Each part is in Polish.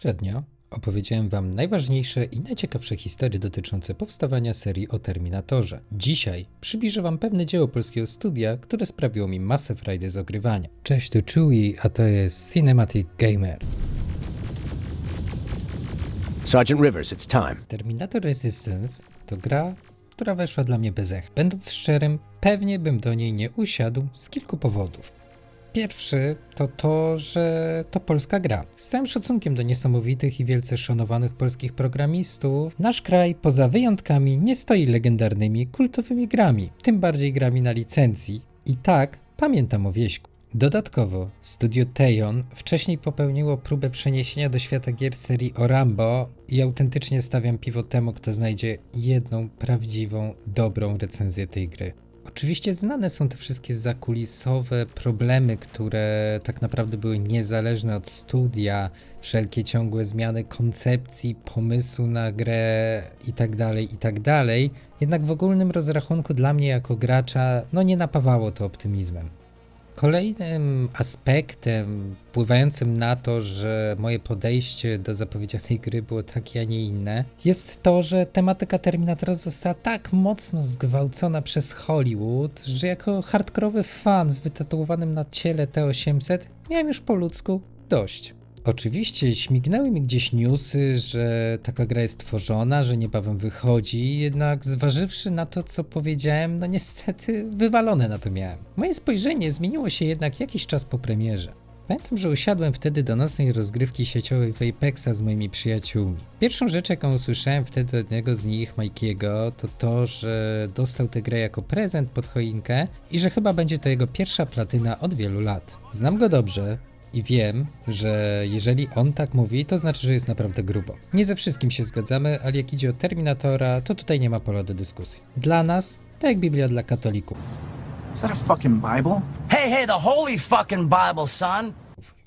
Poprzednio opowiedziałem Wam najważniejsze i najciekawsze historie dotyczące powstawania serii o Terminatorze. Dzisiaj przybliżę Wam pewne dzieło polskiego studia, które sprawiło mi masę frajdy z ogrywania. Cześć, tu Chewie, a to jest Cinematic Gamer. Sergeant Rivers, it's time. Terminator Resistance to gra, która weszła dla mnie bez echa. Będąc szczerym, pewnie bym do niej nie usiadł z kilku powodów. Pierwszy to to, że to polska gra. Z całym szacunkiem do niesamowitych i wielce szanowanych polskich programistów, nasz kraj poza wyjątkami nie stoi legendarnymi, kultowymi grami, tym bardziej grami na licencji. I tak pamiętam o Wieśku. Dodatkowo studio Tejon wcześniej popełniło próbę przeniesienia do świata gier serii o Rambo i autentycznie stawiam piwo temu, kto znajdzie jedną prawdziwą, dobrą recenzję tej gry. Oczywiście znane są te wszystkie zakulisowe problemy, które tak naprawdę były niezależne od studia, wszelkie ciągłe zmiany koncepcji, pomysłu na grę itd. Jednak w ogólnym rozrachunku dla mnie jako gracza nie napawało to optymizmem. Kolejnym aspektem wpływającym na to, że moje podejście do zapowiedzianej gry było takie, a nie inne, jest to, że tematyka Terminatora została tak mocno zgwałcona przez Hollywood, że jako hardkorowy fan z wytatuowanym na ciele T-800 miałem już po ludzku dość. Oczywiście śmignęły mi gdzieś newsy, że taka gra jest tworzona, że niebawem wychodzi, jednak zważywszy na to, co powiedziałem, niestety wywalone na to miałem. Moje spojrzenie zmieniło się jednak jakiś czas po premierze. Pamiętam, że usiadłem wtedy do nocnej rozgrywki sieciowej w Apexa z moimi przyjaciółmi. Pierwszą rzecz, jaką usłyszałem wtedy od jednego z nich, Mikey'ego, to to, że dostał tę grę jako prezent pod choinkę i że chyba będzie to jego pierwsza platyna od wielu lat. Znam go dobrze i wiem, że jeżeli on tak mówi, to znaczy, że jest naprawdę grubo. Nie ze wszystkim się zgadzamy, ale jak idzie o Terminatora, to tutaj nie ma pola do dyskusji. Dla nas, tak jak Biblia dla katolików. Is that a fucking Bible? Hey, the holy fucking Bible, son!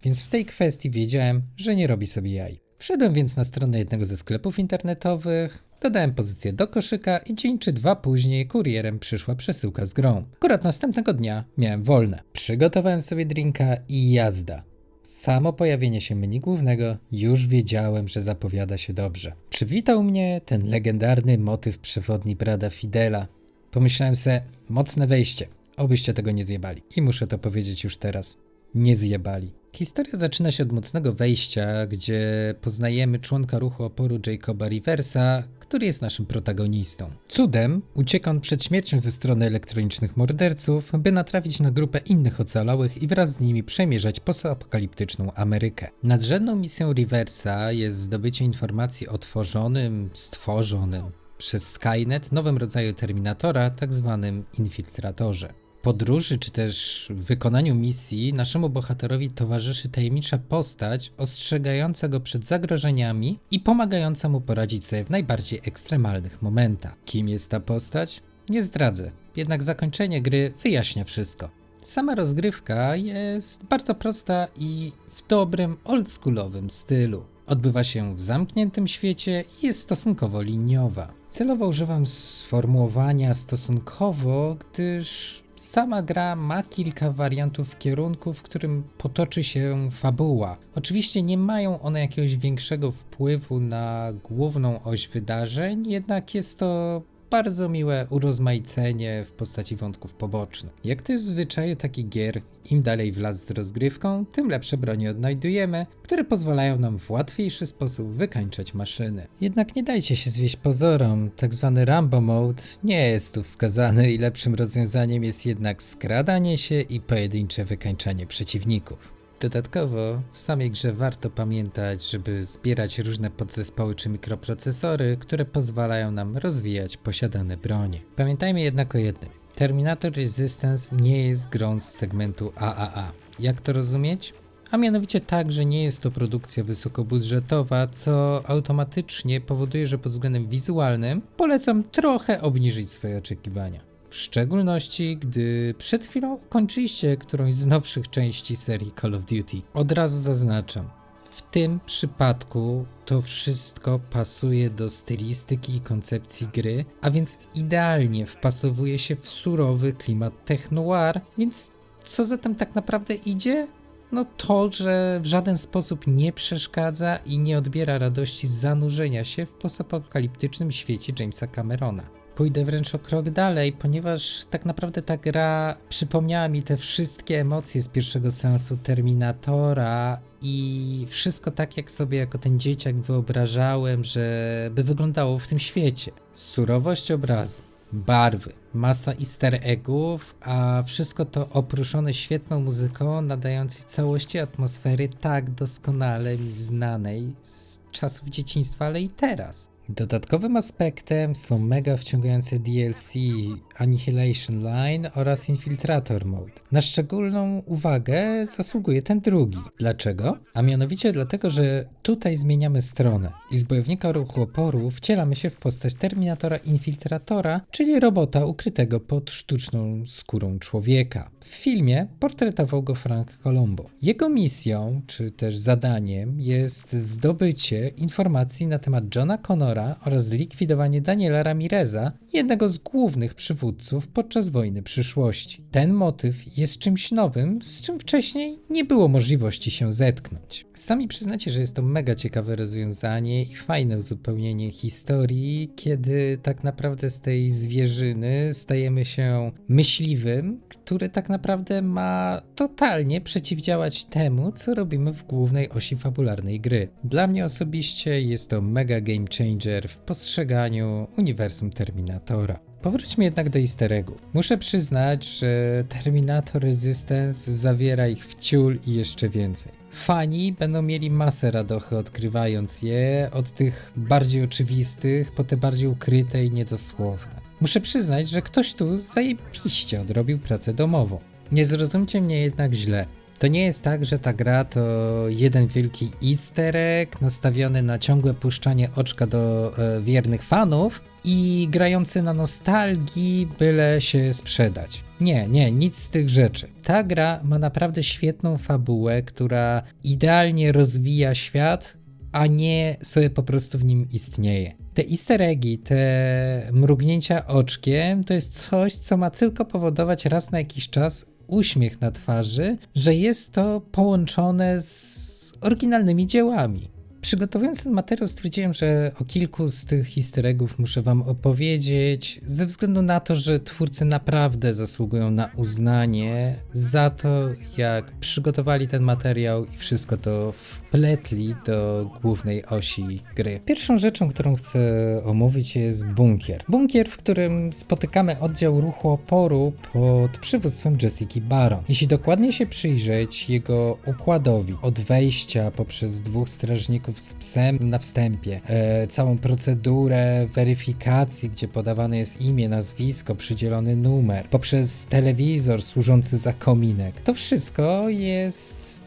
Więc w tej kwestii wiedziałem, że nie robi sobie jaj. Wszedłem więc na stronę jednego ze sklepów internetowych, dodałem pozycję do koszyka i dzień czy dwa później kurierem przyszła przesyłka z grą. Akurat następnego dnia miałem wolne. Przygotowałem sobie drinka i jazda. Samo pojawienie się menu głównego już wiedziałem, że zapowiada się dobrze. Przywitał mnie ten legendarny motyw przewodni Brada Fidela. Pomyślałem se, mocne wejście, obyście tego nie zjebali. I muszę to powiedzieć już teraz. Nie zjebali. Historia zaczyna się od mocnego wejścia, gdzie poznajemy członka ruchu oporu Jacoba Riversa, który jest naszym protagonistą. Cudem ucieka on przed śmiercią ze strony elektronicznych morderców, by natrafić na grupę innych ocalałych i wraz z nimi przemierzać postapokaliptyczną Amerykę. Nadrzędną misją Riversa jest zdobycie informacji o stworzonym przez Skynet nowym rodzaju Terminatora, tak zwanym infiltratorze. Podróży czy też w wykonaniu misji naszemu bohaterowi towarzyszy tajemnicza postać ostrzegająca go przed zagrożeniami i pomagająca mu poradzić sobie w najbardziej ekstremalnych momentach. Kim jest ta postać? Nie zdradzę, jednak zakończenie gry wyjaśnia wszystko. Sama rozgrywka jest bardzo prosta i w dobrym, oldschoolowym stylu. Odbywa się w zamkniętym świecie i jest stosunkowo liniowa. Celowo używam sformułowania stosunkowo, gdyż sama gra ma kilka wariantów kierunku, w którym potoczy się fabuła. Oczywiście nie mają one jakiegoś większego wpływu na główną oś wydarzeń, jednak jest to bardzo miłe urozmaicenie w postaci wątków pobocznych. Jak to jest w zwyczaju takich gier, im dalej w las z rozgrywką, tym lepsze broni odnajdujemy, które pozwalają nam w łatwiejszy sposób wykańczać maszyny. Jednak nie dajcie się zwieść pozorom, tak zwany Rambo Mode nie jest tu wskazany i lepszym rozwiązaniem jest jednak skradanie się i pojedyncze wykańczanie przeciwników. Dodatkowo w samej grze warto pamiętać, żeby zbierać różne podzespoły czy mikroprocesory, które pozwalają nam rozwijać posiadane bronie. Pamiętajmy jednak o jednym. Terminator Resistance nie jest grą z segmentu AAA. Jak to rozumieć? A mianowicie tak, że nie jest to produkcja wysokobudżetowa, co automatycznie powoduje, że pod względem wizualnym polecam trochę obniżyć swoje oczekiwania. W szczególności, gdy przed chwilą ukończyliście którąś z nowszych części serii Call of Duty. Od razu zaznaczam, w tym przypadku to wszystko pasuje do stylistyki i koncepcji gry, a więc idealnie wpasowuje się w surowy klimat tech noir, więc co zatem tak naprawdę idzie? No to, że w żaden sposób nie przeszkadza i nie odbiera radości z zanurzenia się w postapokaliptycznym świecie Jamesa Camerona. Pójdę wręcz o krok dalej, ponieważ tak naprawdę ta gra przypomniała mi te wszystkie emocje z pierwszego seansu Terminatora i wszystko tak, jak sobie jako ten dzieciak wyobrażałem, że by wyglądało w tym świecie. Surowość obrazu, barwy, masa easter eggów, a wszystko to oprószone świetną muzyką nadającej całości atmosfery tak doskonale mi znanej z czasów dzieciństwa, ale i teraz. Dodatkowym aspektem są mega wciągające DLC Annihilation Line oraz Infiltrator Mode. Na szczególną uwagę zasługuje ten drugi. Dlaczego? A mianowicie dlatego, że tutaj zmieniamy stronę i z bojownika ruchu oporu wcielamy się w postać Terminatora Infiltratora, czyli robota ukrytego pod sztuczną skórą człowieka. W filmie portretował go Frank Colombo. Jego misją, czy też zadaniem jest zdobycie informacji na temat Johna Connora oraz zlikwidowanie Daniela Ramireza, jednego z głównych przywódców podczas wojny przyszłości. Ten motyw jest czymś nowym, z czym wcześniej nie było możliwości się zetknąć. Sami przyznacie, że jest to mega ciekawe rozwiązanie i fajne uzupełnienie historii, kiedy tak naprawdę z tej zwierzyny stajemy się myśliwym, który tak naprawdę ma totalnie przeciwdziałać temu, co robimy w głównej osi fabularnej gry. Dla mnie osobiście jest to mega game changer w postrzeganiu uniwersum Terminatora. Powróćmy jednak do easter eggów. Muszę przyznać, że Terminator Resistance zawiera ich w ciul i jeszcze więcej. Fani będą mieli masę radochy odkrywając je, od tych bardziej oczywistych po te bardziej ukryte i niedosłowne. Muszę przyznać, że ktoś tu zajebiście odrobił pracę domową. Nie zrozumcie mnie jednak źle. To nie jest tak, że ta gra to jeden wielki easter egg nastawiony na ciągłe puszczanie oczka do wiernych fanów i grający na nostalgii, byle się sprzedać. Nie, nic z tych rzeczy. Ta gra ma naprawdę świetną fabułę, która idealnie rozwija świat, a nie sobie po prostu w nim istnieje. Te easter eggi, te mrugnięcia oczkiem to jest coś, co ma tylko powodować raz na jakiś czas uśmiech na twarzy, że jest to połączone z oryginalnymi dziełami. Przygotowując ten materiał stwierdziłem, że o kilku z tych easter eggów muszę wam opowiedzieć, ze względu na to, że twórcy naprawdę zasługują na uznanie za to, jak przygotowali ten materiał i wszystko to wpletli do głównej osi gry. Pierwszą rzeczą, którą chcę omówić, jest bunkier. Bunkier, w którym spotykamy oddział ruchu oporu pod przywództwem Jessica Baron. Jeśli dokładnie się przyjrzeć jego układowi, od wejścia poprzez dwóch strażników z psem na wstępie, całą procedurę weryfikacji, gdzie podawane jest imię, nazwisko, przydzielony numer, poprzez telewizor służący za kominek. To wszystko jest,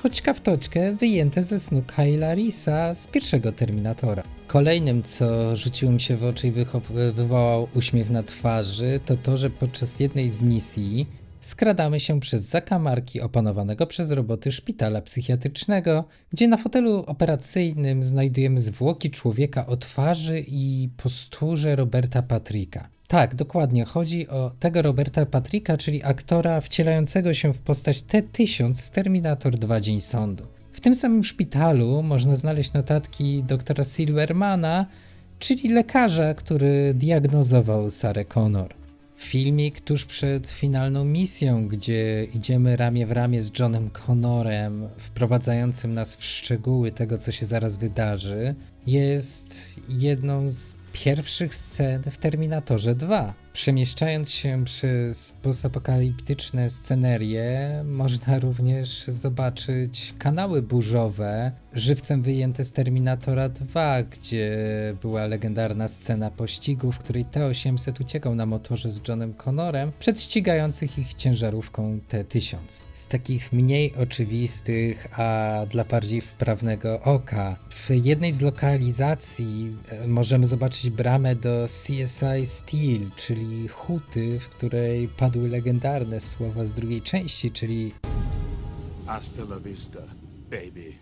toczka w toczkę wyjęte ze snu Kyla Reese'a z pierwszego Terminatora. Kolejnym, co rzuciło mi się w oczy i wywołał uśmiech na twarzy, to to, że podczas jednej z misji skradamy się przez zakamarki opanowanego przez roboty szpitala psychiatrycznego, gdzie na fotelu operacyjnym znajdujemy zwłoki człowieka o twarzy i posturze Roberta Patricka. Tak, dokładnie, chodzi o tego Roberta Patricka, czyli aktora wcielającego się w postać T-1000 z Terminator 2 Dzień Sądu. W tym samym szpitalu można znaleźć notatki doktora Silvermana, czyli lekarza, który diagnozował Sarę Connor. Filmik tuż przed finalną misją, gdzie idziemy ramię w ramię z Johnem Connorem, wprowadzającym nas w szczegóły tego, co się zaraz wydarzy, jest jedną z pierwszych scen w Terminatorze 2. Przemieszczając się przez postapokaliptyczne scenerie, można również zobaczyć kanały burzowe, żywcem wyjęte z Terminatora 2, gdzie była legendarna scena pościgu, w której T-800 uciekał na motorze z Johnem Connorem przed ścigających ich ciężarówką T-1000. Z takich mniej oczywistych, a dla bardziej wprawnego oka, w jednej z lokalizacji możemy zobaczyć bramę do CSI Steel, czyli huty, w której padły legendarne słowa z drugiej części, czyli Hasta la vista, baby.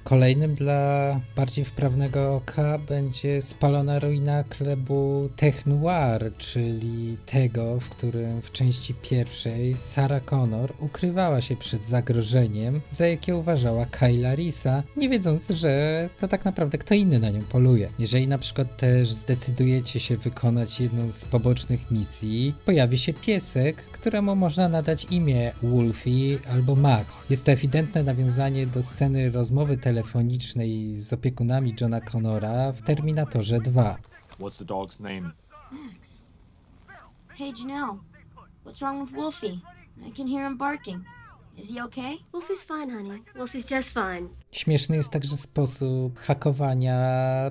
Kolejnym dla bardziej wprawnego oka będzie spalona ruina klubu Tech Noir, czyli tego, w którym w części pierwszej Sarah Connor ukrywała się przed zagrożeniem, za jakie uważała Kyla Reesa, nie wiedząc, że to tak naprawdę kto inny na nią poluje. Jeżeli na przykład też zdecydujecie się wykonać jedną z pobocznych misji, pojawi się piesek, któremu można nadać imię Wolfie albo Max. Jest to ewidentne nawiązanie do sceny rozmowy telefonicznej z opiekunami Johna Connora w Terminatorze 2. What's the dog's name? Max. Hey, Janelle. What's wrong with Wolfie? I can hear him barking. Is he okay? Wolfie's fine, honey. Wolfie's just fine. Śmieszny jest także sposób hakowania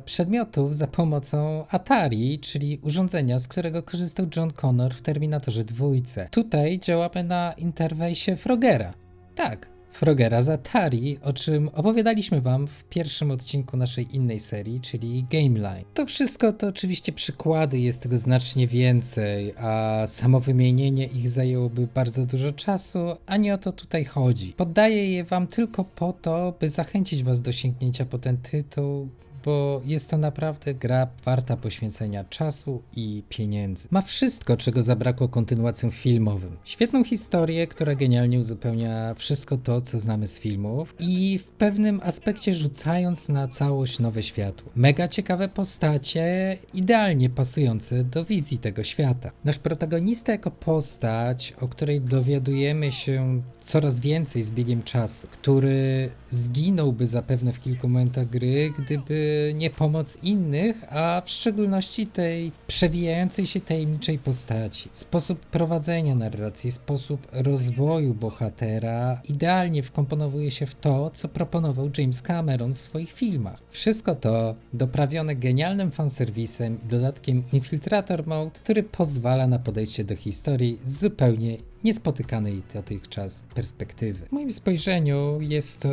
przedmiotów za pomocą Atari, czyli urządzenia, z którego korzystał John Connor w Terminatorze 2. Tutaj działamy na interfejsie Frogera. Tak, Frogera z Atari, o czym opowiadaliśmy wam w pierwszym odcinku naszej innej serii, czyli Gameline. To wszystko to oczywiście przykłady, jest tego znacznie więcej, a samo wymienienie ich zajęłoby bardzo dużo czasu, a nie o to tutaj chodzi. Poddaję je wam tylko po to, by zachęcić was do sięgnięcia po ten tytuł, bo jest to naprawdę gra warta poświęcenia czasu i pieniędzy. Ma wszystko, czego zabrakło kontynuacjom filmowym. Świetną historię, która genialnie uzupełnia wszystko to, co znamy z filmów i w pewnym aspekcie rzucając na całość nowe światło. Mega ciekawe postacie, idealnie pasujące do wizji tego świata. Nasz protagonista jako postać, o której dowiadujemy się coraz więcej z biegiem czasu, który zginąłby zapewne w kilku momentach gry, gdyby nie pomoc innych, a w szczególności tej przewijającej się tajemniczej postaci. Sposób prowadzenia narracji, sposób rozwoju bohatera idealnie wkomponowuje się w to, co proponował James Cameron w swoich filmach. Wszystko to doprawione genialnym fanserwisem i dodatkiem Infiltrator Mode, który pozwala na podejście do historii z zupełnie niespotykanej dotychczas perspektywy. W moim spojrzeniu jest to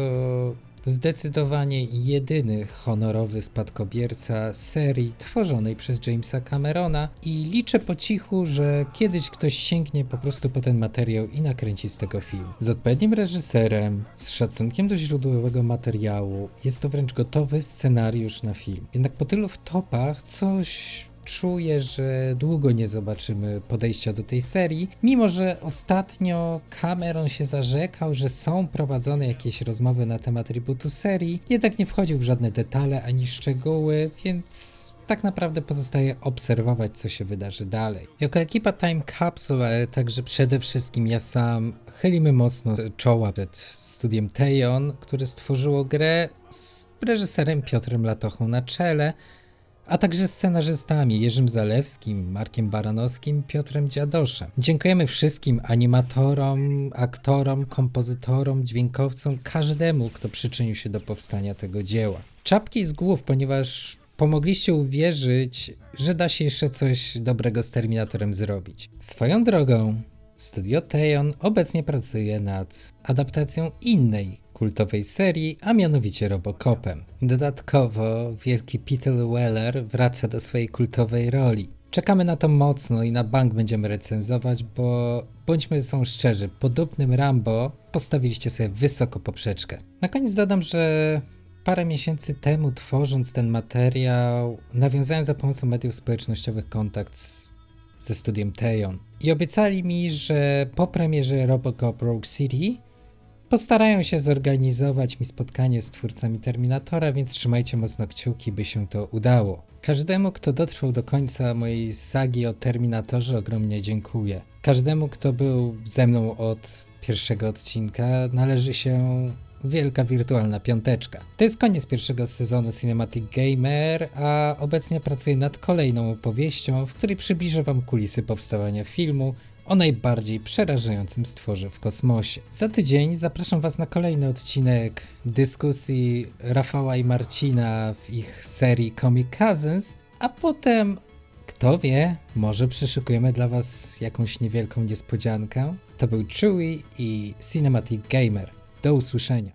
zdecydowanie jedyny honorowy spadkobierca serii tworzonej przez Jamesa Camerona i liczę po cichu, że kiedyś ktoś sięgnie po prostu po ten materiał i nakręci z tego film. Z odpowiednim reżyserem, z szacunkiem do źródłowego materiału, jest to wręcz gotowy scenariusz na film. Jednak po tylu wtopach coś czuję, że długo nie zobaczymy podejścia do tej serii, mimo że ostatnio Cameron się zarzekał, że są prowadzone jakieś rozmowy na temat rebootu serii, jednak nie wchodził w żadne detale ani szczegóły, więc tak naprawdę pozostaje obserwować, co się wydarzy dalej. Jako ekipa Time Capsule, ale także przede wszystkim ja sam, chylimy mocno czoła przed studiem Tejon, które stworzyło grę z reżyserem Piotrem Latochą na czele, a także scenarzystami Jerzym Zalewskim, Markiem Baranowskim, Piotrem Dziadoszem. Dziękujemy wszystkim animatorom, aktorom, kompozytorom, dźwiękowcom, każdemu, kto przyczynił się do powstania tego dzieła. Czapki z głów, ponieważ pomogliście uwierzyć, że da się jeszcze coś dobrego z Terminatorem zrobić. Swoją drogą, Studio Tejon obecnie pracuje nad adaptacją innej kultowej serii, a mianowicie Robocopem. Dodatkowo wielki Peter Weller wraca do swojej kultowej roli. Czekamy na to mocno i na bank będziemy recenzować, bo bądźmy są szczerzy, po dupnym Rambo postawiliście sobie wysoko poprzeczkę. Na koniec dodam, że parę miesięcy temu, tworząc ten materiał, nawiązałem za pomocą mediów społecznościowych kontakt ze studiem Tejon i obiecali mi, że po premierze Robocop Rogue City postarają się zorganizować mi spotkanie z twórcami Terminatora, więc trzymajcie mocno kciuki, by się to udało. Każdemu, kto dotrwał do końca mojej sagi o Terminatorze, ogromnie dziękuję. Każdemu, kto był ze mną od pierwszego odcinka, należy się wielka wirtualna piąteczka. To jest koniec pierwszego sezonu Cinematic Gamer, a obecnie pracuję nad kolejną opowieścią, w której przybliżę wam kulisy powstawania filmu o najbardziej przerażającym stworze w kosmosie. Za tydzień zapraszam was na kolejny odcinek dyskusji Rafała i Marcina w ich serii Comic Cousins, a potem, kto wie, może przyszykujemy dla was jakąś niewielką niespodziankę. To był Chewie i Cinematic Gamer. Do usłyszenia.